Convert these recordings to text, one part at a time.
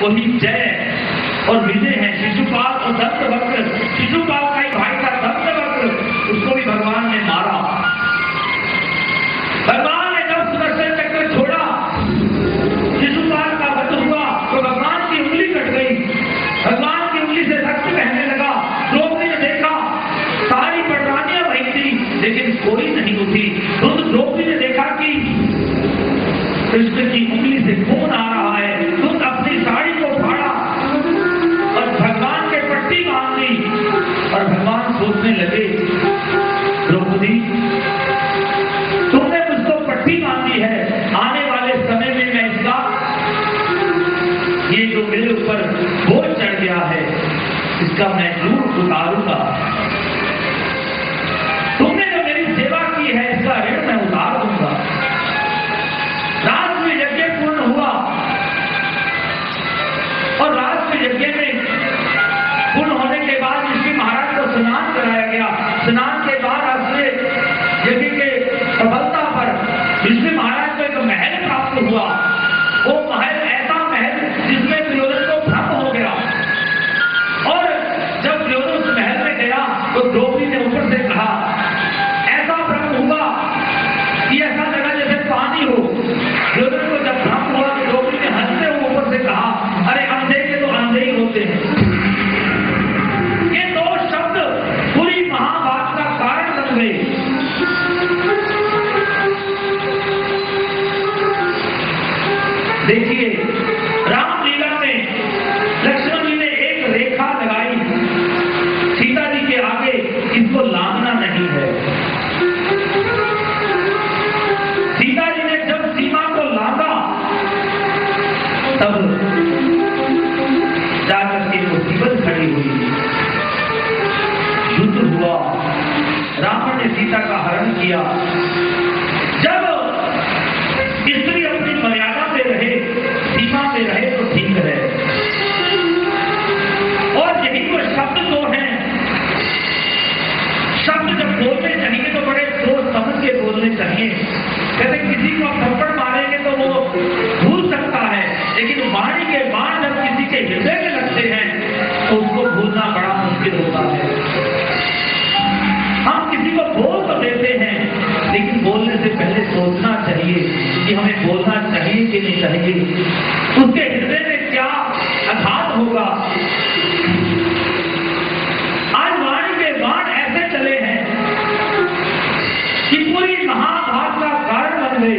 वही जय और विजय है। शिशुपाल और दंतवक्र, शिशुपाल का ही भाई था दंतवक्र, उसको भी भगवान ने मारा। भगवान ने जब सुदर्शन चक्र छोड़ा, शिशुपाल का वध हुआ तो भगवान की उंगली कट गई। भगवान की उंगली से रक्त बहने लगा। द्रौपदी ने देखा, सारी पटरानियां वही थी लेकिन कोई नहीं उठी। द्रौपदी ने देखा कि कृष्ण की उंगली से खून आ रहा है, तुम अपनी साड़ी को फाड़ा और भगवान के पट्टी बांध दी। और भगवान सोचने लगे, द्रौपदी तुमने मुझको पट्टी बांधी है, आने वाले समय में मैं इसका ये जो मेरे ऊपर बोझ चढ़ गया है इसका मैं जरूर उतारूंगा। तुमने जो मेरी सेवा की है इसका ऋण मैं उतार दूंगा। राष्ट्र यज्ञ पूर्ण हुआ और राष्ट्र यज्ञ में पूर्ण होने के बाद ऋषि महाराज को स्नान कराया गया। स्नान के बाद राष्ट्र यज्ञ के सफलता पर ऋषि महाराज को एक महल प्राप्त हुआ। वो महल ऐसा महल जिसमें दुर्योधन को भ्रम हो गया। और जब दुर्योधन उस महल में गया तो द्रौपदी ने ऊपर से कहा, ऐसा भ्रम हुआ कि ऐसा लगा जैसे पानी हो। दुर्योधन को जब भ्रम हुआ तो द्रौपदी ने हंसते हुए ऊपर से कहा, अरे अंधे के तो अंधे ही होते हैं। ये दो शब्द पूरी महाभारत का कारण बन गए। देखिए, रामलीला में लक्ष्मण जी ने एक रेखा लगाई सीता जी के आगे, इसको लांघना नहीं है। सीता जी ने जब सीमा को लांघा तब जाकर के मुसीबत खड़ी हुई, युद्ध हुआ, रावण ने सीता का हरण किया। जब स्त्री अपनी मर्यादा पे रहे, सीमा पे रहे तो ठीक है। और यही वो शब्द तो हैं, शब्द जब बोलने चाहिए तो बड़े सोच समझ के बोलने चाहिए। कहते किसी को आप थप्पड़ मारेंगे तो वो भूल सकता है, लेकिन वाणी के बाण जब किसी के हृदय में लगते हैं तो उसको भूलना बड़ा मुश्किल होता है। हम किसी को बोल तो देते हैं लेकिन बोलने से पहले सोचना चाहिए कि हमें बोलना चाहिए कि नहीं चाहिए, उसके हृदय में क्या आघात होगा। आज वाणी के बाण ऐसे चले हैं कि पूरी महाभारत का कारण बन गए।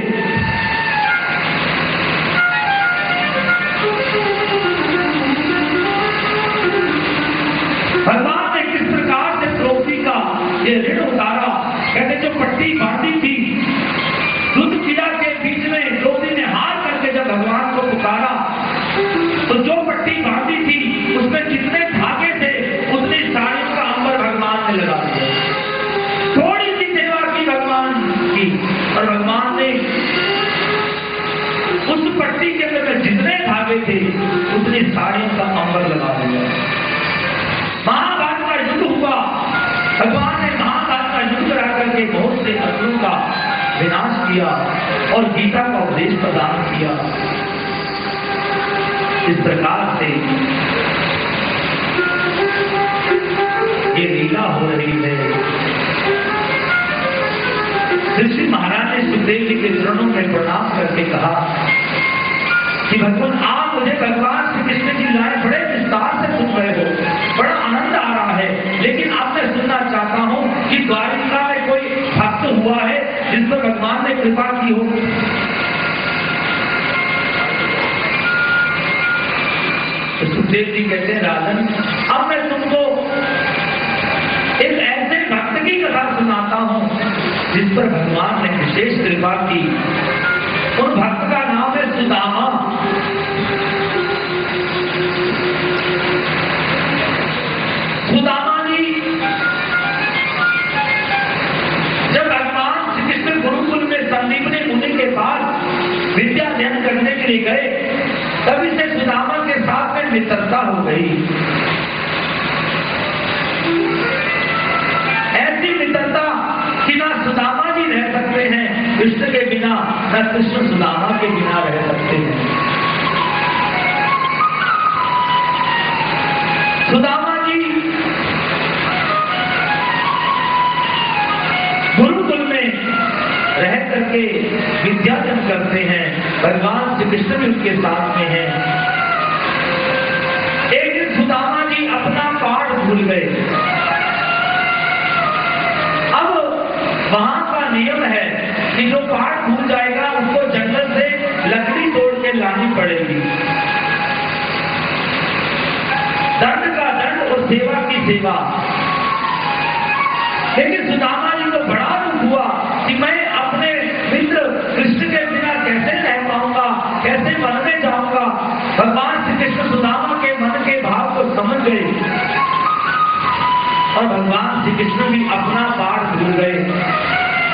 भगवान ने किस प्रकार से द्रौपदी का ये ऋण उतारा। कहते जो पट्टी बांधी थी युद्ध क्रिया के बीच में द्रौपदी ने हार करके जब भगवान को पुकारा तो जो पट्टी बांधी थी उसमें जितने धागे थे उतनी साड़ी का अंबर भगवान ने लगा दिया। थोड़ी सी सेवा की भगवान की और भगवान ने उस पट्टी के अंदर जितने धागे थे उतनी साड़ी का अंबर लगा दिया। महाभारत का युद्ध हुआ, भगवान ने महाभारत का युद्ध करा करके बहुत से असुरों का विनाश किया और गीता का उपदेश प्रदान किया। इस प्रकार से ये लीला हो रही है। ऋषि महाराज ने सुखदेव जी के चरणों में प्रणाम करके कहा कि भगवान आप मुझे भगवान श्री कृष्ण की लीलाएं बड़े विस्तार से सुन रहे हो, बड़ा आनंद आ रहा है, लेकिन आपसे सुनना चाहता हूं कि द्वारिका में कोई भक्त हुआ है जिस पर भगवान ने कृपा की हो। तो सुखदेव जी कहते हैं, राजन अब मैं तुमको एक ऐसे भक्त की कथा सुनाता हूं जिस पर भगवान ने विशेष कृपा की। उन भक्त का नाम है सुदामा। सुदामा जी जब भगवान श्री कृष्ण गुरुकुल में संदीपनी मुनि के पास विद्या अध्ययन करने के लिए गए तभी से सुदामा के साथ में मित्रता हो गई। ऐसी मित्रता कि ना सुदामा जी रह सकते हैं कृष्ण के बिना, न कृष्ण सुदामा के बिना रह सकते हैं। सुदामा जी गुरुकुल में रह करके विद्यार्जन करते हैं, भगवान श्री कृष्ण भी उनके साथ में हैं। एक दिन सुदामा जी अपना पाठ भूल गए। अब वहां का नियम है कि जो पाठ भूल जाएगा उसको जंगल से लकड़ी तोड़ के लानी पड़ेगी। दंड का दंड और सेवा की सेवा। लेकिन सुदामा जी को बड़ा दुख हुआ कि मैं अपने मित्र कृष्ण के बिना कैसे रह पाऊंगा, कैसे वन में जाऊंगा। भगवान श्री कृष्ण सुदामा के मन के भाव को समझ गए और भगवान श्री कृष्ण भी अपना पाठ भूल गए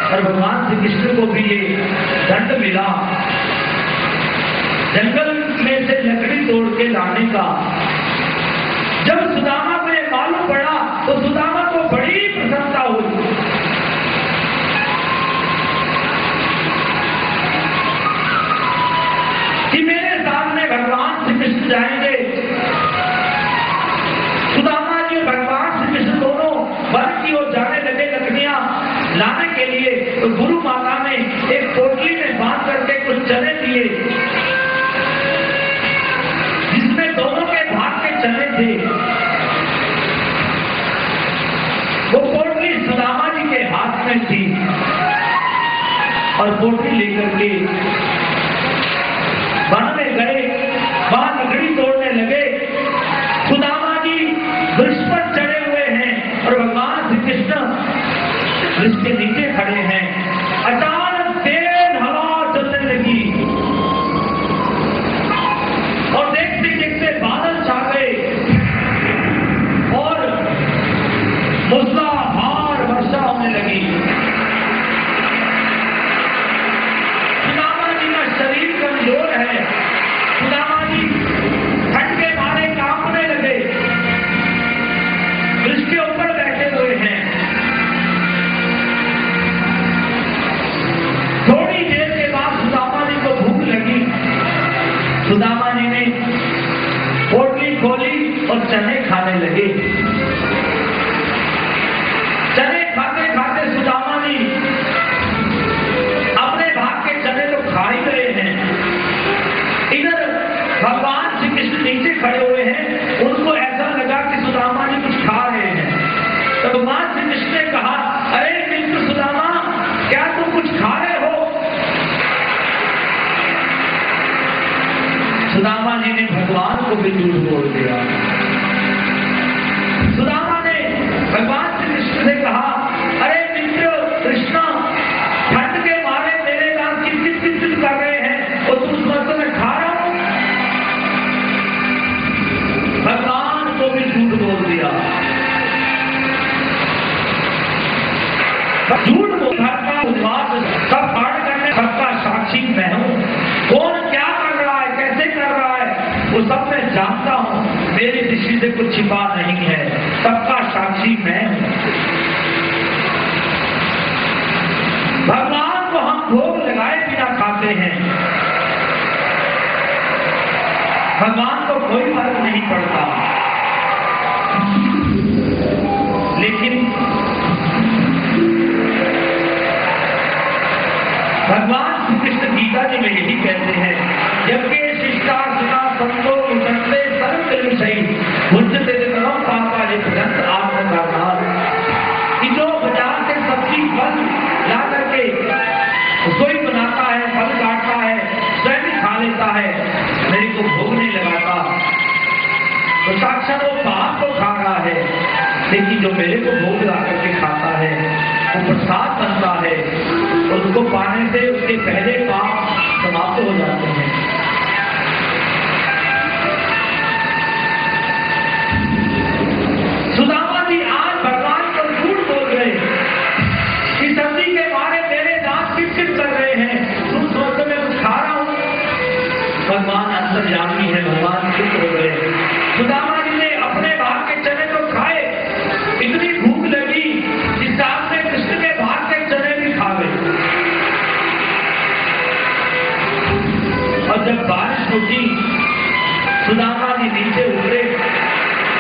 और भगवान श्री कृष्ण को भी ये दंड मिला जंगल में से लकड़ी तोड़ के लाने का। जब सुदामा को ये मालूम पड़ा तो सुदामा को बड़ी प्रसन्नता हुई। कि मेरे सामने भगवान श्री कृष्ण जाएंगे। सुदामा जी और भगवान श्री कृष्ण दोनों वन की ओर जाने लगे लकड़ियां लाने के लिए। तो गुरु माता ने एक पोटली में बांध करके कुछ चने दिए जिसमें दोनों के भाग के चने थे। वो पोटली सुदामा जी के हाथ में थी और पोटली लेकर के वन में गए, वहां लकड़ी तोड़ने लगे। सुदामा जी वृक्ष पर चढ़े हुए हैं और भगवान श्री कृष्ण वृक्ष के नीचे खड़े हैं। अचानक तेज हवा चलने लगी और देखते देखते बादल छा गए और मूसलाधार वर्षा होने लगी। सुदामा जी का शरीर कमजोर है। सुदामा जी ठंड के मारे कांपने लगे, वृक्ष के ऊपर बैठे हुए हैं। थोड़ी देर के बाद सुदामा जी को भूख लगी। सुदामा जी ने पोटली खोली और चने खाने लगे। चने खाते खाते सुदामा जी अपने भाग के चने तो खा ही रहे हैं। इधर भगवान श्री कृष्ण नीचे खड़े हुए हैं। उनको ऐसा लगा कि सुदामा जी कुछ खा रहे हैं। तो भगवान श्री कृष्ण ने कहा, अरे मित्र सुदामा, क्या तुम कुछ खा रहे हो? सुदामा जी ने भगवान को भी झूठ बोल दिया। सुदामा ने भगवान श्री कृष्ण से कहा, अरे मित्र कृष्ण, ठंड के मारे मेरे नाम किस कर रहे हैं और तुम समझ में खा रहा हूं। भगवान को भी झूठ बोल दिया। झूठ बोल का उद्वास सब पाठ करने सबका साक्षी मैं हूं। कौन क्या कर रहा है, कैसे कर रहा है, वो सब मैं जानता हूं। मेरी दृष्टि से कुछ छिपा नहीं है, सबका साक्षी मैं हूं। भगवान को हम भोग लगाए बिना खाते हैं। भगवान को कोई फर्क नहीं पड़ता। लेकिन भगवान श्री कृष्ण गीता जी में यही कहते हैं, जबकि शिष्टाचार संतो उठते सर्व सही भुजते तरम पापा ये भजंत आत्मकाल। कि जो बाजार से सब्जी फल ला करके रसोई बनाता है, फल काटता है, स्वयं खा लेता है, मेरे को भोग नहीं लगाता, तो साक्षात वो पाप को खा रहा है। लेकिन जो मेरे को भोग लगा करके खाता है वो प्रसाद बनता है और उसको पाने से उसके पहले पाप समाप्त हो जाते हैं। सुदामा जी आज भगवान को झूठ बोल रहे कि सब्जी के मारे मेरे दांत किट कर रहे हैं, तुम सोचो मैं कुछ खा रहा हूं। भगवान अंतर्यामी है, भगवान चुप हो गए। सुदामा जी ने अपने भाग के चने तो खाए, इतनी भूख लगी कि साथ में कृष्ण के भाग के चने भी खा गए। और जब बारिश रुकी, सुदामा जी नीचे उतरे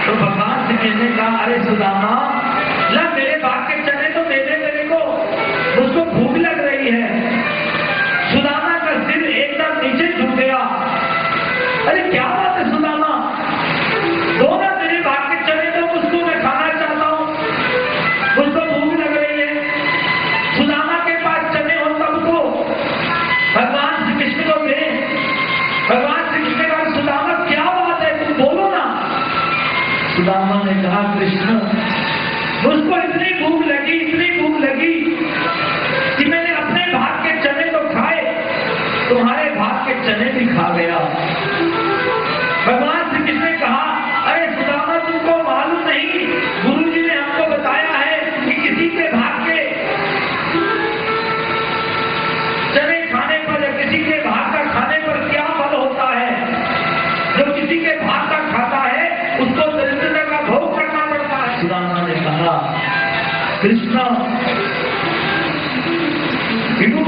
तो भगवान से कहने का, अरे सुदामा, ला मेरे भाग के चने तो दे दे मेरे को, उसको भूख लग रही है। सुदामा का सिर एकदम नीचे झुक गया। अरे क्या बात है सुदामा, दो ना मेरे भाग के चने तो उसको मैं खाना चाहता हूँ, उसको भूख लग रही है। सुदामा के पास चने हो तब तो भगवान श्री कृष्ण को दे। भगवान श्री कृष्ण का, सुदामा क्या बात है, तुम बोलो ना। सुदामा ने कहा, कृष्ण, मुझको इतनी भूख लगी कि मैंने अपने भाग के चने तो खाए, तुम्हारे भाग के चने भी खा गया। भगवान श्री कृष्ण ने कहा, अरे सुदामा, तुमको मालूम नहीं, गुरुजी ने हमको बताया है कि किसी के भाग के चने खाने पर या किसी के भाग का खाने पर क्या फल होता है। जो किसी के भाग का खाता है उसको दरिद्रता का भोग करना पड़ता है। सुदामा ने कहा, कृष्ण, विमुख